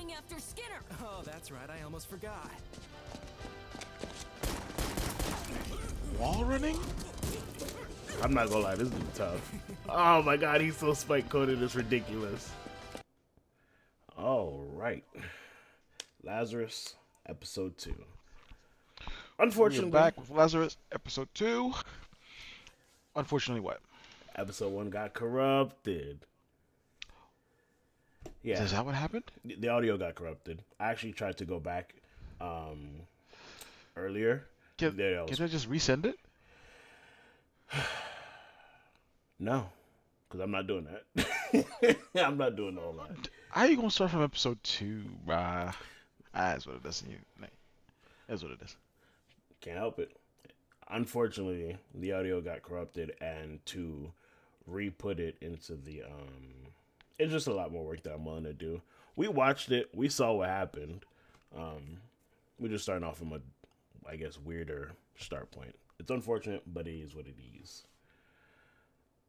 looking after Skinner. Oh, that's right. I almost forgot. Wall running? I'm not gonna lie, this is tough. Oh my god, he's so spike coated, it's ridiculous. Alright. Lazarus, episode 2. Unfortunately, we're back with Lazarus, episode 2. Unfortunately, what? Episode 1 got corrupted. Yeah. Is that what happened? The audio got corrupted. I actually tried to go back earlier. Can I just resend it? No, because I'm not doing that. I'm not doing all that. How are you gonna start from episode 2, bruh? That's what it is. That's what it is. Can't help it. Unfortunately, the audio got corrupted, and to re-put it into the it's just a lot more work that I'm willing to do. We watched it. We saw what happened. We're just starting off from a, I guess, weirder start point. It's unfortunate, but it is what it is.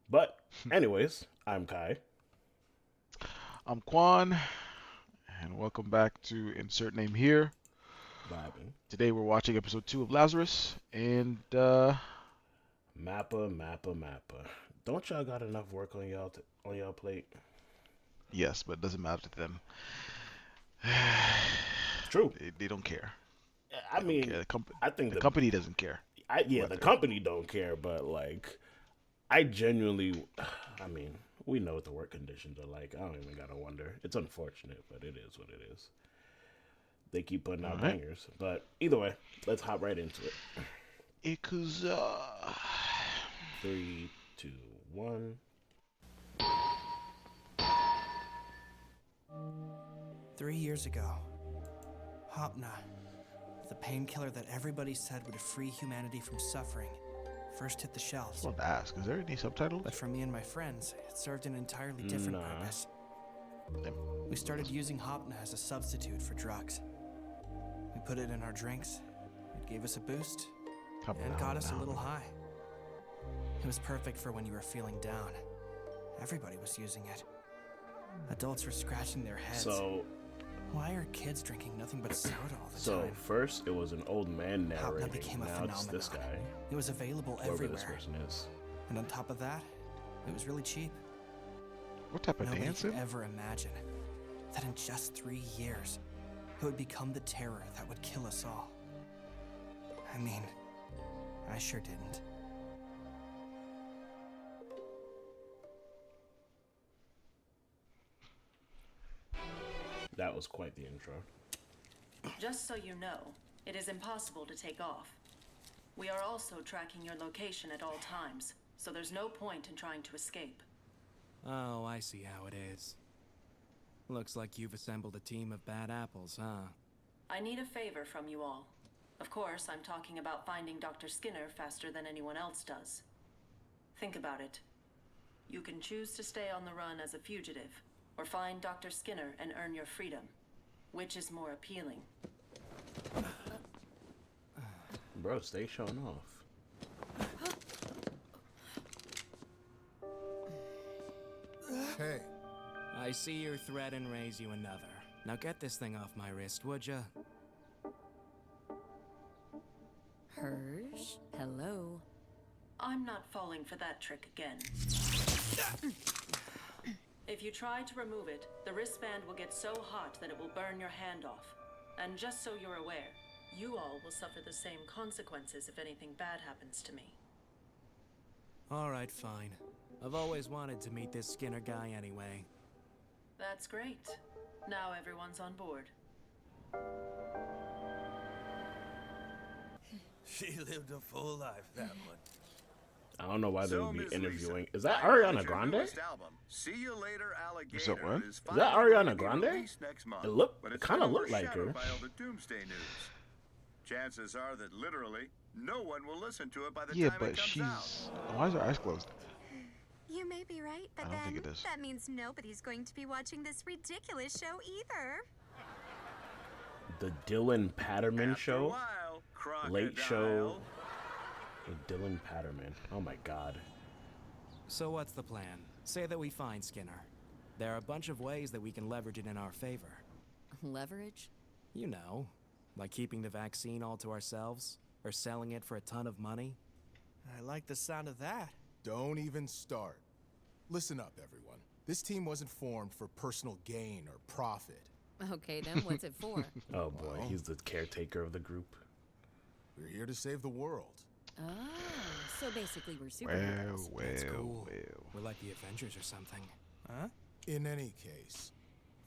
But, anyways, I'm Kai. I'm Quan, and welcome back to Insert Name Here. Vibing. Today we're watching episode 2 of Lazarus, and Mappa. Don't y'all got enough work on y'all plate? yes, but it doesn't matter to them. True. They don't care. I mean, I think the company doesn't care. The company don't care, but like, I genuinely, I mean, we know what the work conditions are like. I don't even gotta wonder. It's unfortunate, but it is what it is. They keep putting out bangers, but either way, let's hop right into it. Ikuza. 3, 2, 1. 3 years ago, Hopna, the painkiller that everybody said would free humanity from suffering, first hit the shelves. I want to ask, is there any subtitles? But for me and my friends, it served an entirely different purpose. We started using Hopna as a substitute for drugs. We put it in our drinks, it gave us a boost, and got us a little high. It was perfect for when you were feeling down. Everybody was using it. Adults were scratching their heads. So, why are kids drinking nothing but soda all the time? So first it was an old man narrating. Hopna became a now phenomenon. it's this guy. It was available Whoever everywhere. this person is. And on top of that, it was really cheap. What type of Nobody dancing? could ever imagine that in just 3 years, it would become the terror that would kill us all. I mean, I sure didn't. That was quite the intro. Just so you know, it is impossible to take off. We are also tracking your location at all times, so there's no point in trying to escape. Oh, I see how it is. Looks like you've assembled a team of bad apples, huh? I need a favor from you all. Of course, I'm talking about finding Dr. Skinner faster than anyone else does. Think about it. You can choose to stay on the run as a fugitive, or find Dr. Skinner and earn your freedom. Which is more appealing? Bro, stay showing off. Hey. I see your threat and raise you another. Now get this thing off my wrist, would ya? Hirsch, hello. I'm not falling for that trick again. If you try to remove it, the wristband will get so hot that it will burn your hand off. And just so you're aware, you all will suffer the same consequences if anything bad happens to me. Alright, fine. I've always wanted to meet this Skinner guy anyway. That's great. Now everyone's on board. She lived a full life, that one. I don't know why they would be Ms. interviewing. Lisa, Is that I Ariana heard your Grande? newest album, See You Later, Alligator, Is that what? is Is that finally Ariana gonna be Grande? released next month, but It it's kind of been looked like her. overshadowed by all the doomsday news. Chances are that literally no one will listen to it by the Yeah, time but it comes she's. out. Why is her eyes closed? You may be right, but I don't think then it is. that means nobody's going to be watching this ridiculous show either. The Dylan Patterman After a Show? while, Late Crocodile. Show with Dylan Patterman. Oh my god. So what's the plan? Say that we find Skinner. There are a bunch of ways that we can leverage it in our favor. Leverage? You know, like keeping the vaccine all to ourselves, or selling it for a ton of money. I like the sound of that. Don't even start. Listen up, everyone. This team wasn't formed for personal gain or profit. Okay, then what's it for? Oh boy, he's the caretaker of the group. We're here to save the world. Oh, so basically we're superheroes. That's cool. We're like the Avengers or something. Huh? In any case,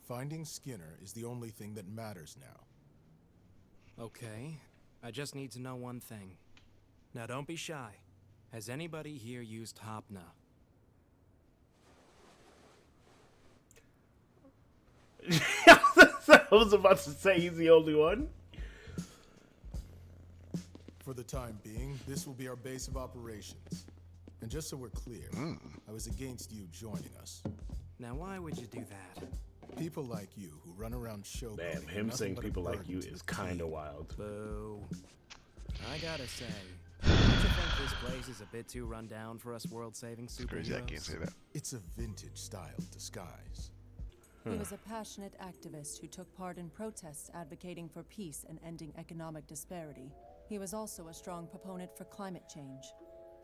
finding Skinner is the only thing that matters now. Okay, I just need to know one thing. Now don't be shy. Has anybody here used Hopna? I was about to say he's the only one. For the time being, this will be our base of operations. And just so we're clear, I was against you joining us. Now why would you do that? People like you who run around showboating. Damn, him saying people like you is kind of wild. Boo. I gotta say, don't you think this place is a bit too run down for us world-saving superheroes? Crazy, I can't say that. It's a vintage style disguise. He was a passionate activist who took part in protests advocating for peace and ending economic disparity. He was also a strong proponent for climate change.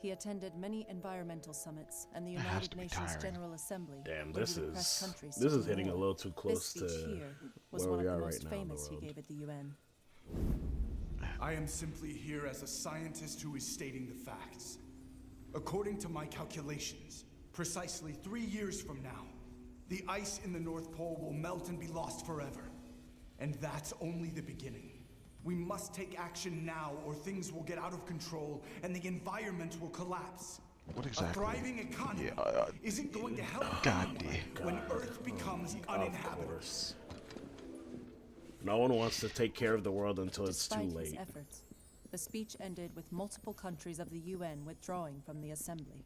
He attended many environmental summits and the United Nations General Assembly. Damn, where this he would press countries is to hitting a war. little too close This speech to here was where one we of are the right most now in the famous he world. gave at the UN. I am simply here as a scientist who is stating the facts. According to my calculations, precisely 3 years from now, the ice in the North Pole will melt and be lost forever. And that's only the beginning. We must take action now or things will get out of control and the environment will collapse. What exactly? A thriving economy isn't going to help when Earth becomes uninhabitable. No one wants to take care of the world until it's too Despite late. his efforts, the speech ended with multiple countries of the UN withdrawing from the assembly.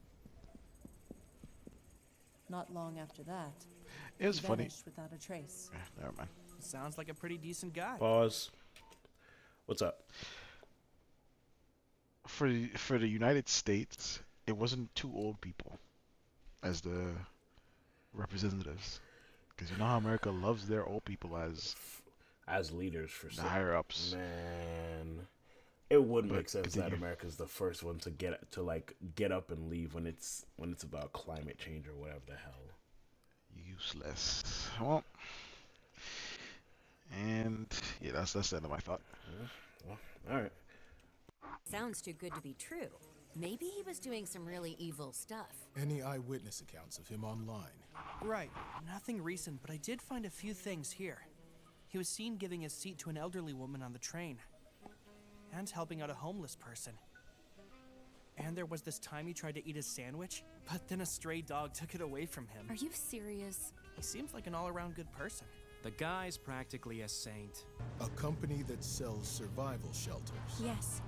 Not long after that, It was he funny. vanished without a trace. Never mind. Sounds like a pretty decent guy. Pause. What's up? For the United States, it wasn't two old people as the representatives, because you know how America loves their old people as leaders for the higher ups. Man, it would But make sense that continue. America's the first one to get up and leave when it's about climate change or whatever the hell. Useless. Well, and yeah, that's the end of my thought. Well, all right. Sounds too good to be true. Maybe he was doing some really evil stuff. Any eyewitness accounts of him online? Right. Nothing recent, but I did find a few things here. He was seen giving his seat to an elderly woman on the train. And helping out a homeless person. And there was this time he tried to eat his sandwich, but then a stray dog took it away from him. Are you serious? He seems like an all-around good person. The guy's practically a saint. A company that sells survival shelters. Yes.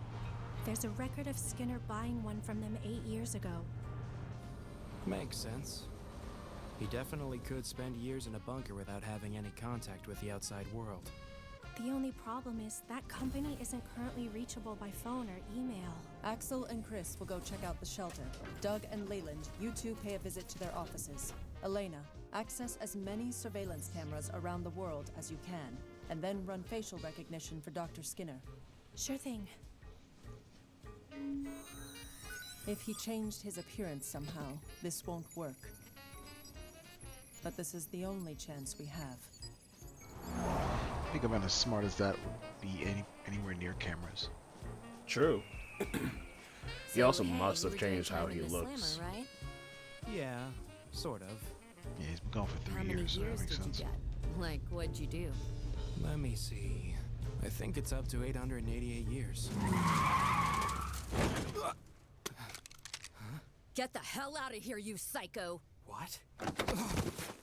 There's a record of Skinner buying one from them 8 years ago. Makes sense. He definitely could spend years in a bunker without having any contact with the outside world. The only problem is that company isn't currently reachable by phone or email. Axel and Chris will go check out the shelter. Doug and Leyland, you two pay a visit to their offices. Elena, access as many surveillance cameras around the world as you can, and then run facial recognition for Dr. Skinner. Sure thing. If he changed his appearance somehow, this won't work. But this is the only chance we have. I think a man as smart as that would be anywhere near cameras. True. He So, also hey, must you have were doing changed how time in he the looks. Slammer, right? Yeah, sort of. Yeah, he's been gone for 3 How many years, so that years makes did sense. you get? Like, what'd you do? Let me see. I think it's up to 888 years. Get the hell out of here, you psycho! What?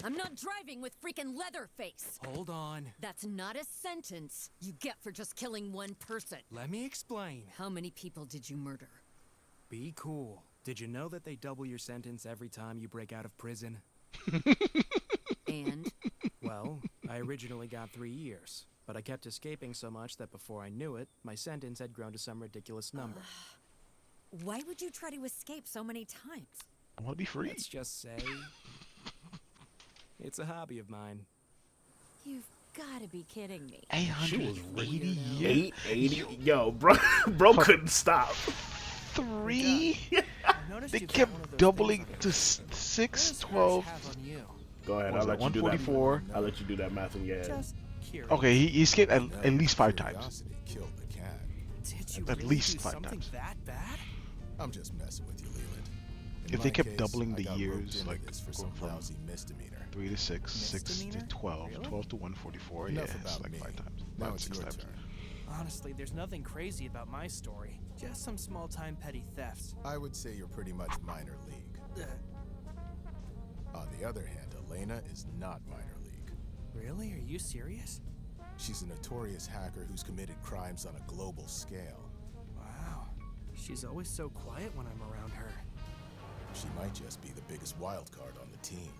I'm not driving with freaking Leatherface! Hold on. That's not a sentence you get for just killing one person. Let me explain. How many people did you murder? Be cool. Did you know that they double your sentence every time you break out of prison? And? Well, I originally got 3 years, but I kept escaping so much that before I knew it, my sentence had grown to some ridiculous number. Why would you try to escape so many times? I want to be free. Let's just say... it's a hobby of mine. You've gotta be kidding me. 880 years. 880. Yo, bro couldn't stop. 3. I noticed They you've got kept one of those doubling things on to your- 6, What does 12. Hirsch have on you? Go ahead. What was I'll let that, you do that. 144? I'll let you do that math in your head. Just curious. Okay, he skipped at least 5 times. Curiosity killed the cat. Did you at really least do 5 something times. that bad? I'm just messing with you, Leland. In If they my kept case, doubling I the got roped years, into like this for going some from lousy misdemeanor. 3 to 6, 6 to Misdemeanor? 12, Really? 12 to 144. Enough Yeah, it's about like me. 5 times. Now 5, it's 6 your times. turn. Honestly, there's nothing crazy about my story. Just some small-time petty thefts. I would say you're pretty much minor league. On the other hand, Elena is not minor league. Really? Are you serious? She's a notorious hacker who's committed crimes on a global scale. Wow. She's always so quiet when I'm around her. She might just be the biggest wild card on the team.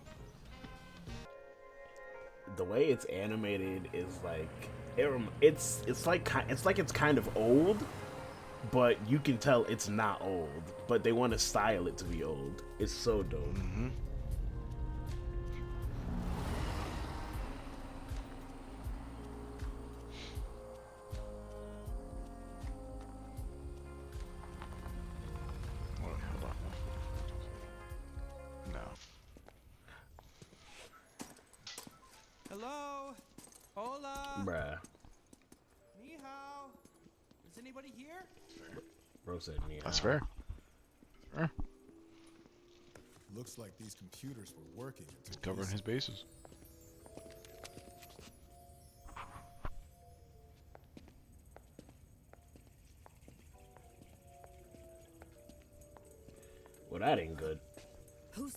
The way it's animated is like it's like it's kind of old, but you can tell it's not old. But they want to style it to be old. It's so dope. Mm-hmm. Hold on. No. Hello? Hola? Bruh. Ni hao? Is anybody here? Bro said me. That's fair. Fair. Looks like these computers were working until Covering his bases. Well, that ain't good. Who's...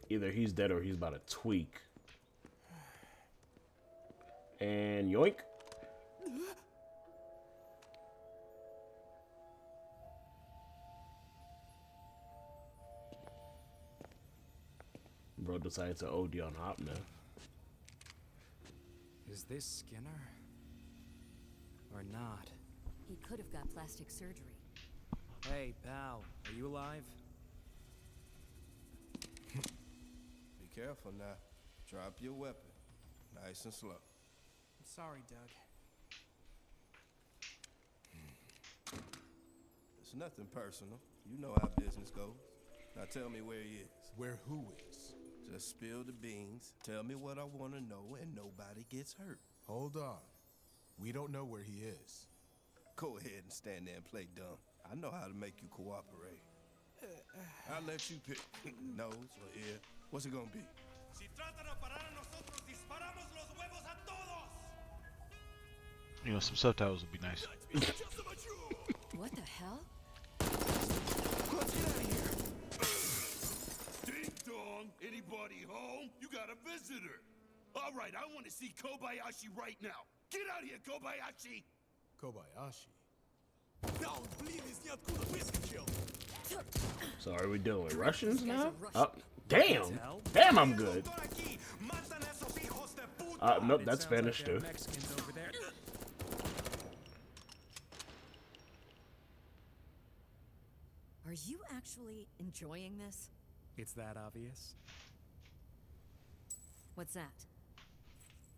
Either he's dead or he's about to tweak. And yoink. Bro decided to OD on Hopna. Is this Skinner? Or not? He could have got plastic surgery. Hey, pal, are you alive? Be careful now. Drop your weapon. Nice and slow. I'm sorry, Doug. It's nothing personal. You know how business goes. Now tell me where he is. Where who is? Just spill the beans. Tell me what I want to know and nobody gets hurt. Hold on. We don't know where he is. Go ahead and stand there and play dumb. I know how to make you cooperate. I'll let you pick. Nose or ear. What's it gonna be? You know, some subtitles would be nice. What the hell? Let's get out of here. Ding dong. Anybody home? You got a visitor. All right, I want to see Kobayashi right now. Get out of here, Kobayashi. Kobayashi. So are we doing Russians now? Russian. Damn. Damn, I'm good. Nope, that's Spanish too. Mexicans over there. Are you actually enjoying this? It's that obvious. What's that?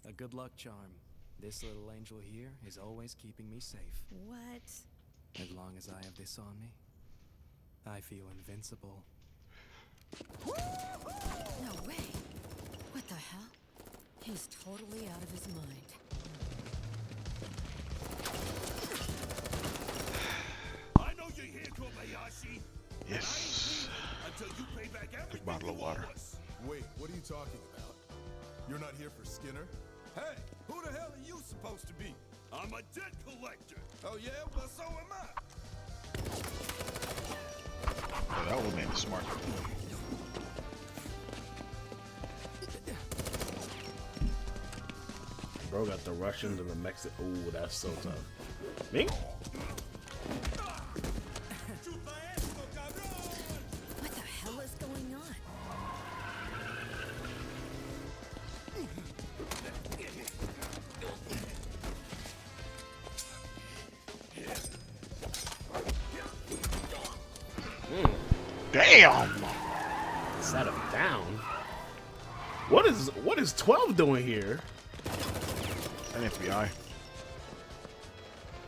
A good luck charm. This little angel here is always keeping me safe. What? As long as I have this on me, I feel invincible. No way. What the hell? He's totally out of his mind. I know you're here, Kobayashi. Yes. Until you pay back everything Big bottle of you owe water. us. Wait, what are you talking about? You're not here for Skinner? Hey, who the hell are you supposed to be? I'm a debt collector. Oh yeah? Well, so am I. Yeah, that old man is smart. Bro got the Russians and the Mexicans. Ooh, that's so tough. Me? What the hell is going on? Damn! Set him down. What is 12 doing here? An FBI.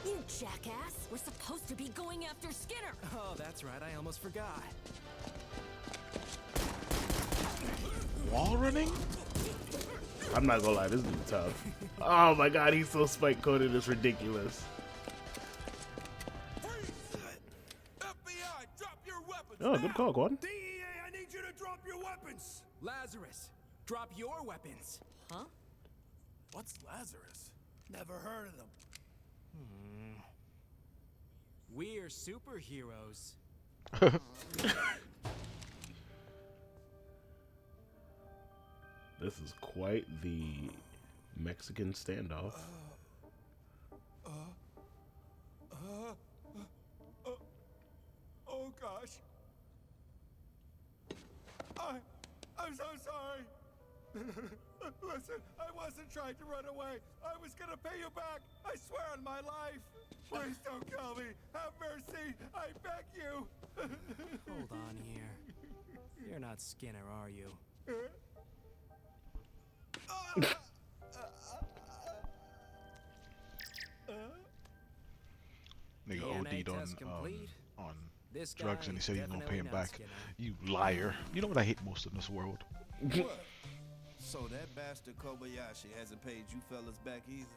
You jackass! We're supposed to be going after Skinner! Oh, that's right. I almost forgot. Wall running? I'm not gonna lie, this dude's tough. Oh my god, he's so spike coated, it's ridiculous. FBI, drop your weapons. Oh, good call, Gordon. DEA, I need you to drop your weapons. Lazarus, drop your weapons. Huh? What's Lazarus? Never heard of them. We're superheroes. This is quite the Mexican standoff. Oh gosh. I'm so sorry. Listen, I wasn't trying to run away. I was gonna pay you back. I swear on my life. Please don't kill me. Have mercy. I beg you. Hold on here. You're not Skinner, are you? Nigga DNA OD'd test complete. on This drugs guy and he said he's gonna pay him definitely not back. Skinner. You liar. You know what I hate most in this world? What? So that bastard Kobayashi hasn't paid you fellas back either?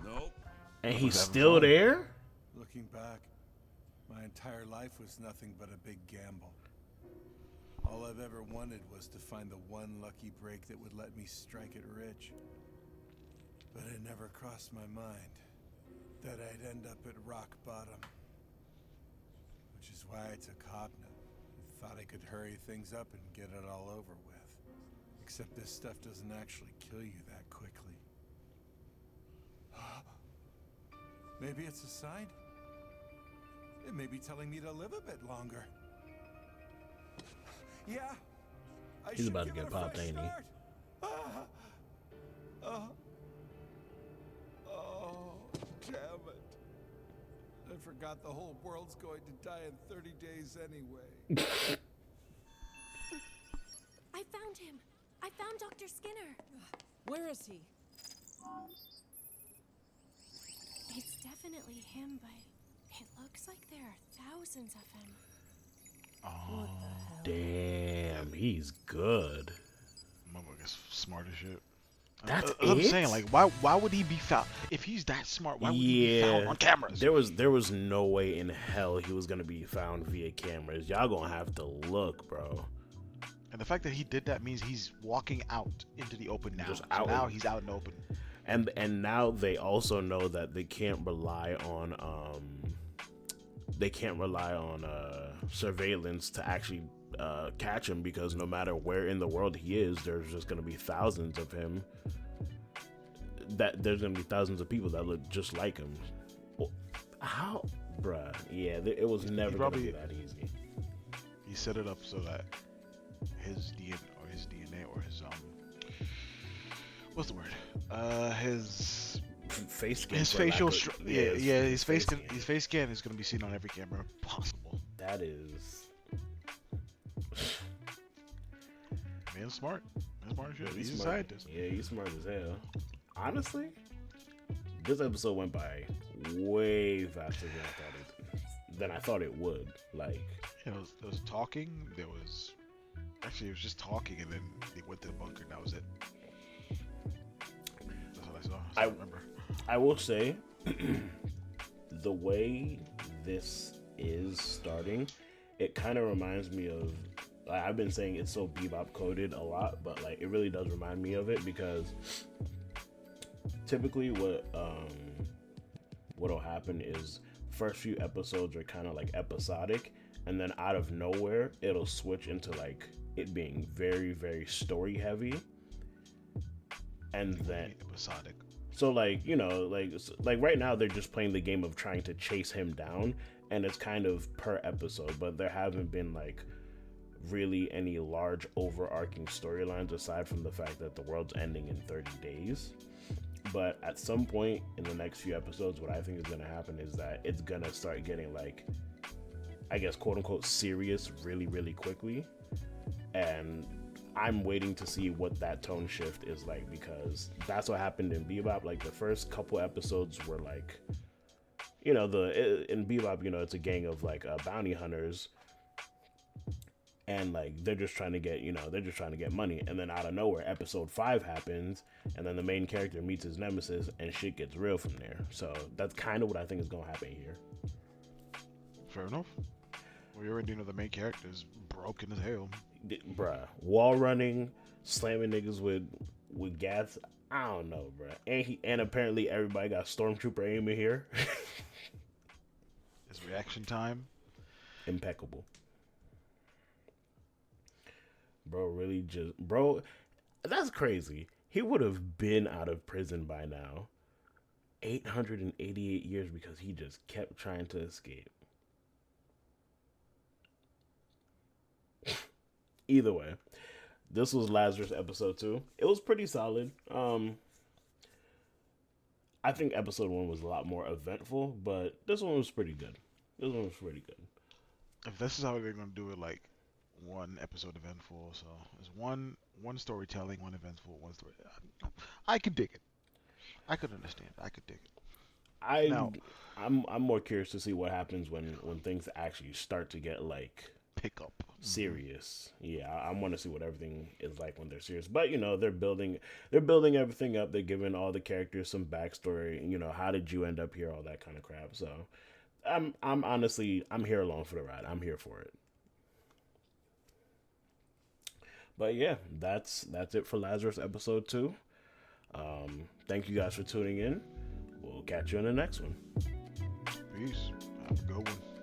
Nope. And he's having still fun. there? Looking back, my entire life was nothing but a big gamble. All I've ever wanted was to find the one lucky break that would let me strike it rich. But it never crossed my mind that I'd end up at rock bottom. Which is why I took Hobna. I thought I could hurry things up and get it all over with. Except this stuff doesn't actually kill you that quickly. Maybe it's a sign? It may be telling me to live a bit longer. Yeah. He's should about to give get it a popped, fresh ain't he? start. Oh, damn it. I forgot the whole world's going to die in 30 days anyway. I found him. I found Dr. Skinner. Where is he? It's definitely him, but it looks like there are thousands of him. What the hell? Damn, he's good. Motherfucker's smart as shit. That's I'm it? saying, like, why would he be found? If he's that smart, why would he be found on cameras? There was no way in hell he was gonna be found via cameras. Y'all gonna have to look, bro. And the fact that he did that means he's walking out into the open now. Just So out. now he's out in the open. And now they also know that they can't rely on surveillance to actually catch him, because no matter where in the world he is, there's just gonna be thousands of him. There's gonna be thousands of people that look just like him. How, bruh? Yeah, it was never gonna be that easy. He set it up so that his DNA or his what's the word? His face scan. His facial his face scan is gonna be seen on every camera possible. That is. Man's smart. Man's smart as shit. He's a smart. scientist. Yeah, he's smart as hell. Honestly, this episode went by way faster than I thought it would. Like, there was talking. There was actually it was just talking, and then they went to the bunker, and that was it. That's what I saw. I remember. I will say, the way this is starting, it kind of reminds me of. Like, I've been saying it's so bebop coded a lot, but like it really does remind me of it, because typically what'll happen is first few episodes are kind of like episodic, and then out of nowhere it'll switch into like it being very, very story heavy, and then episodic. So like, you know, like right now they're just playing the game of trying to chase him down, and it's kind of per episode, but there haven't been like really any large overarching storylines aside from the fact that the world's ending in 30 days. But at some point in the next few episodes, what I think is going to happen is that it's going to start getting like I guess, quote unquote, serious really, really quickly. And I'm waiting to see what that tone shift is like, because that's what happened in Bebop. Like, the first couple episodes were like, you know, in Bebop, you know, it's a gang of like bounty hunters, and like they're just trying to get money. And then out of nowhere, episode 5 happens, and then the main character meets his nemesis, and shit gets real from there. So that's kind of what I think is gonna happen here. Fair enough. Well, you already know the main character is broken as hell. Bruh, wall running, slamming niggas with gas. I don't know, bruh. And apparently everybody got stormtrooper aim in here. His reaction time, impeccable. Bro, that's crazy. He would have been out of prison by now. 888 years because he just kept trying to escape. Either way, this was Lazarus episode 2. It was pretty solid. I think episode 1 was a lot more eventful, but this one was pretty good. If this is how they're gonna do it, like one episode eventful, so it's one storytelling, one eventful, one story. I could dig it. I could understand. I could dig it. I'm more curious to see what happens when things actually start to get like pick up serious. Yeah, I want to see what everything is like when they're serious. But you know, they're building everything up. They're giving all the characters some backstory. You know, how did you end up here? All that kind of crap. So I'm honestly here along for the ride. I'm here for it. But yeah, that's it for Lazarus episode 2. Thank you guys for tuning in. We'll catch you in the next one. Peace. Have a good one.